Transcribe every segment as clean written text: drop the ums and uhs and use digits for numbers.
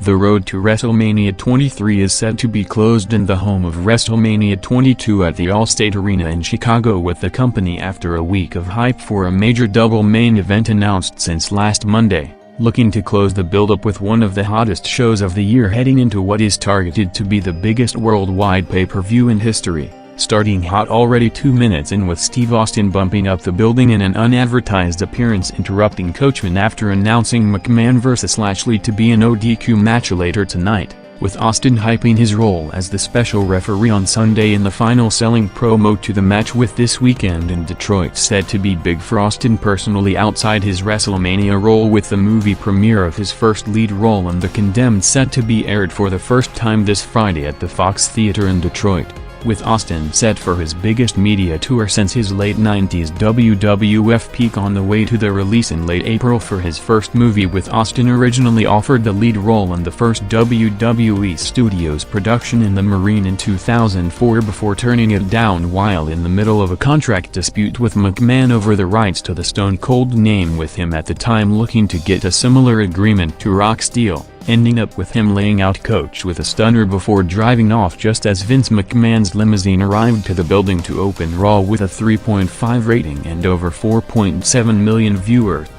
The road to WrestleMania 23 is set to be closed in the home of WrestleMania 22 at the Allstate Arena in Chicago, with the company after a week of hype for a major double main event announced since last Monday, looking to close the build-up with one of the hottest shows of the year heading into what is targeted to be the biggest worldwide pay-per-view in history. Starting hot already 2 minutes in, with Steve Austin bumping up the building in an unadvertised appearance, interrupting Coachman after announcing McMahon vs. Lashley to be a no DQ match later tonight, with Austin hyping his role as the special referee on Sunday in the final, selling promo to the match, with this weekend in Detroit said to be big for Austin personally outside his WrestleMania role, with the movie premiere of his first lead role in The Condemned set to be aired for the first time this Friday at the Fox Theater in Detroit, with Austin set for his biggest media tour since his late 90s WWF peak on the way to the release in late April for his first movie, with Austin originally offered the lead role in the first WWE Studios production in the Marine in 2004 before turning it down while in the middle of a contract dispute with McMahon over the rights to the Stone Cold name, with him at the time looking to get a similar agreement to Rock Steele, ending up with him laying out Coach with a stunner before driving off just as Vince McMahon's limousine arrived to the building to open Raw with a 3.5 rating and over 4.7 million viewers.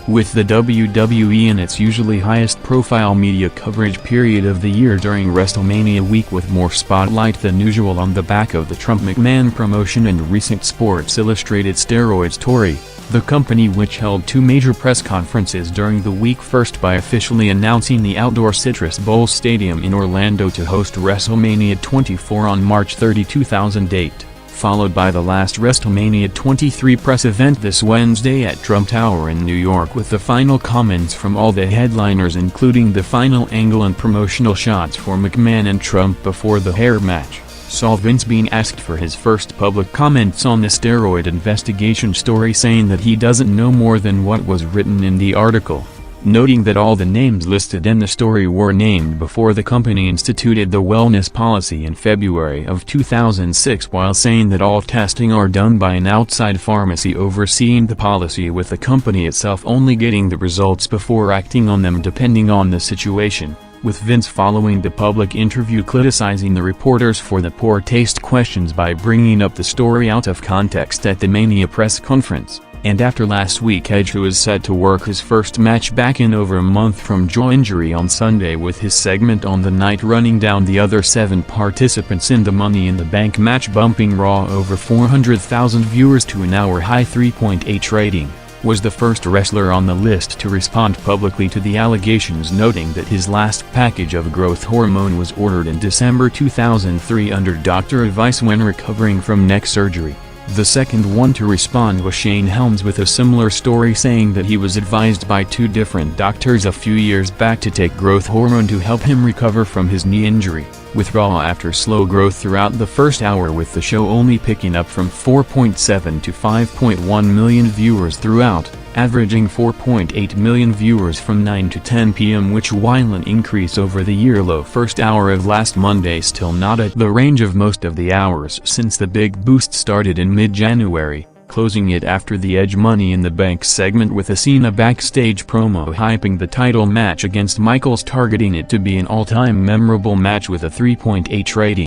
With the WWE in its usually highest-profile media coverage period of the year during WrestleMania week, with more spotlight than usual on the back of the Trump-McMahon promotion and recent Sports Illustrated steroid story, the company, which held 2 major press conferences during the week, first by officially announcing the outdoor Citrus Bowl Stadium in Orlando to host WrestleMania 24 on March 30, 2008. Followed by the last WrestleMania 23 press event this Wednesday at Trump Tower in New York, with the final comments from all the headliners, including the final angle and promotional shots for McMahon and Trump before the hair match, saw Vince being asked for his first public comments on the steroid investigation story, saying that he doesn't know more than what was written in the article, noting that all the names listed in the story were named before the company instituted the wellness policy in February of 2006, while saying that all testing are done by an outside pharmacy overseeing the policy, with the company itself only getting the results before acting on them depending on the situation, with Vince following the public interview criticizing the reporters for the poor taste questions by bringing up the story out of context at the Mania press conference. And after last week, Edge, who is set to work his first match back in over a month from jaw injury on Sunday, with his segment on the night running down the other 7 participants in the Money in the Bank match, bumping Raw over 400,000 viewers to an hour-high 3.8 rating, was the first wrestler on the list to respond publicly to the allegations, noting that his last package of growth hormone was ordered in December 2003 under doctor advice when recovering from neck surgery. The second one to respond was Shane Helms, with a similar story, saying that he was advised by 2 different doctors a few years back to take growth hormone to help him recover from his knee injury, with Raw after slow growth throughout the first hour, with the show only picking up from 4.7 to 5.1 million viewers throughout, averaging 4.8 million viewers from 9 to 10 p.m., which, while an increase over the year-low first hour of last Monday, still not at the range of most of the hours since the big boost started in mid-January, closing it after the Edge Money in the Bank segment with a Cena backstage promo hyping the title match against Michaels, targeting it to be an all-time memorable match with a 3.8 rating.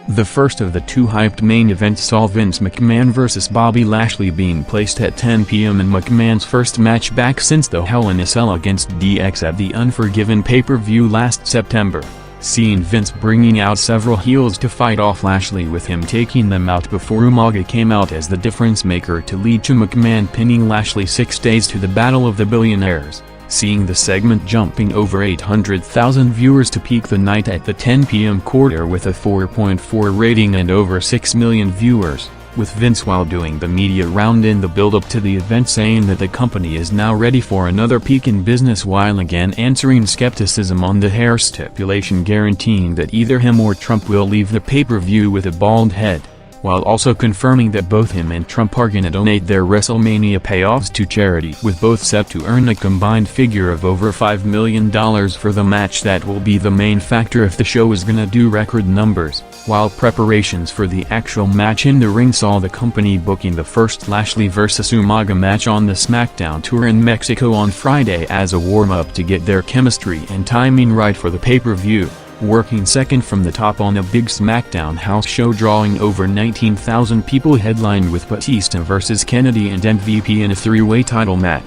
The first of the 2 hyped main events saw Vince McMahon vs. Bobby Lashley being placed at 10 p.m. in McMahon's first match back since the Hell in a Cell against DX at the Unforgiven pay-per-view last September, seeing Vince bringing out several heels to fight off Lashley, with him taking them out before Umaga came out as the difference maker to lead to McMahon pinning Lashley 6 days to the Battle of the Billionaires. seeing the segment jumping over 800,000 viewers to peak the night at the 10 p.m. quarter with a 4.4 rating and over 6 million viewers, with Vince while doing the media round in the build-up to the event saying that the company is now ready for another peak in business while again answering skepticism on the hair stipulation guaranteeing that either him or Trump will leave the pay-per-view with a bald head, while also confirming that both him and Trump are gonna donate their WrestleMania payoffs to charity, with both set to earn a combined figure of over $5 million for the match that will be the main factor if the show is gonna do record numbers, while preparations for the actual match in the ring saw the company booking the first Lashley vs Umaga match on the SmackDown tour in Mexico on Friday as a warm-up to get their chemistry and timing right for the pay-per-view, working second from the top on a big SmackDown house show drawing over 19,000 people headlined with Batista vs Kennedy and MVP in a three-way title match.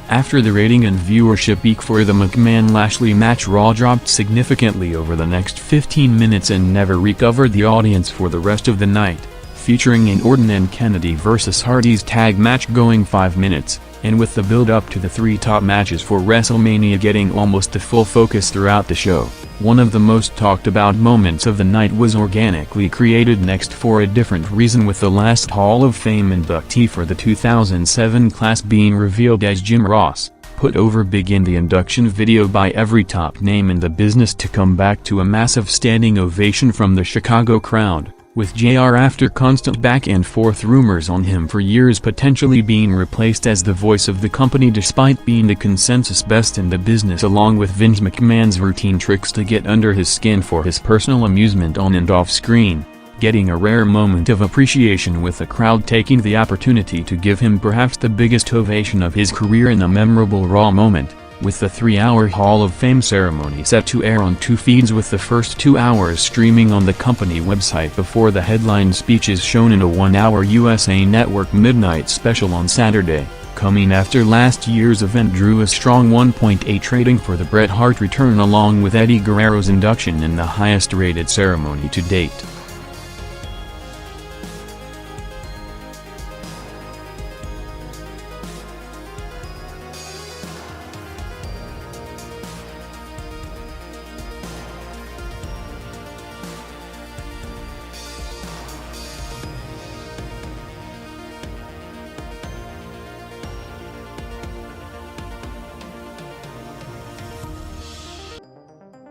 After the rating and viewership peak for the McMahon-Lashley match, Raw dropped significantly over the next 15 minutes and never recovered the audience for the rest of the night, featuring an Orton and Kennedy vs Hardy's tag match going 5 minutes, and with the build-up to the three top matches for WrestleMania getting almost the full focus throughout the show. One of the most talked about moments of the night was organically created next for a different reason, with the last Hall of Fame inductee for the 2007 class being revealed as Jim Ross, put over big in the induction video by every top name in the business to come back to a massive standing ovation from the Chicago crowd, with JR after constant back and forth rumors on him for years potentially being replaced as the voice of the company despite being the consensus best in the business, along with Vince McMahon's routine tricks to get under his skin for his personal amusement on and off screen, getting a rare moment of appreciation with the crowd taking the opportunity to give him perhaps the biggest ovation of his career in a memorable Raw moment, with the 3-hour Hall of Fame ceremony set to air on 2 feeds, with the first 2 hours streaming on the company website before the headline speeches shown in a 1-hour USA Network midnight special on Saturday, coming after last year's event drew a strong 1.8 rating for the Bret Hart return along with Eddie Guerrero's induction in the highest rated ceremony to date.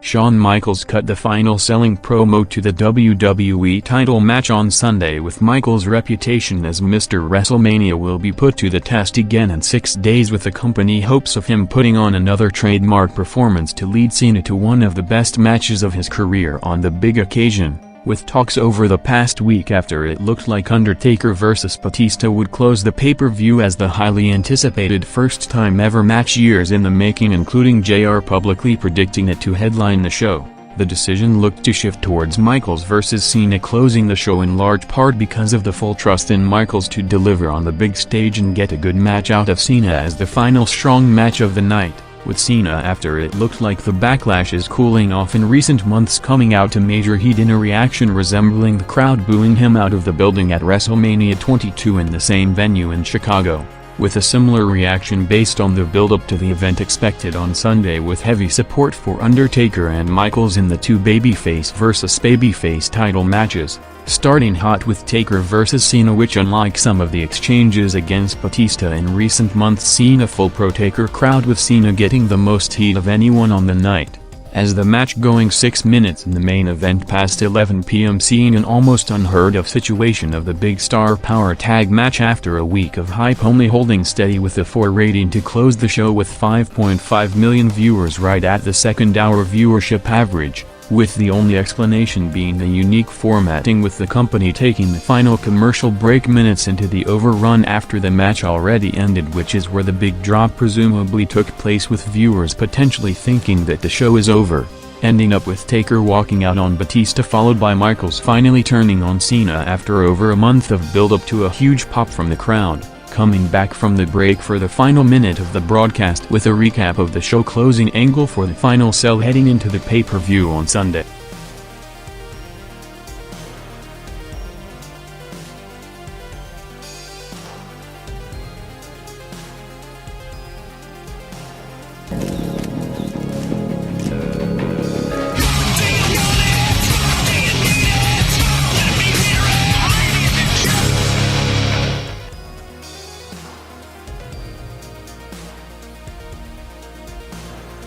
Shawn Michaels cut the final selling promo to the WWE title match on Sunday, with Michaels' reputation as Mr. WrestleMania will be put to the test again in 6 days, with the company hopes of him putting on another trademark performance to lead Cena to one of the best matches of his career on the big occasion, with talks over the past week after it looked like Undertaker vs Batista would close the pay-per-view as the highly anticipated first-time ever match, years in the making, including JR publicly predicting it to headline the show. The decision looked to shift towards Michaels vs Cena closing the show, in large part because of the full trust in Michaels to deliver on the big stage and get a good match out of Cena as the final strong match of the night, with Cena after it looked like the backlash is cooling off in recent months coming out to major heat in a reaction resembling the crowd booing him out of the building at WrestleMania 22 in the same venue in Chicago, with a similar reaction based on the build-up to the event expected on Sunday, with heavy support for Undertaker and Michaels in the two babyface vs babyface title matches, starting hot with Taker vs Cena, which, unlike some of the exchanges against Batista in recent months, seen a full pro-Taker crowd, with Cena getting the most heat of anyone on the night, as the match going 6 minutes in the main event past 11 p.m., seeing an almost unheard of situation of the big star power tag match after a week of hype only holding steady with a 4 rating to close the show with 5.5 million viewers, right at the second-hour viewership average, with the only explanation being the unique formatting, with the company taking the final commercial break minutes into the overrun after the match already ended, which is where the big drop presumably took place, with viewers potentially thinking that the show is over, ending up with Taker walking out on Batista followed by Michaels finally turning on Cena after over a month of build-up to a huge pop from the crowd, coming back from the break for the final minute of the broadcast with a recap of the show closing angle for the final cell heading into the pay-per-view on Sunday.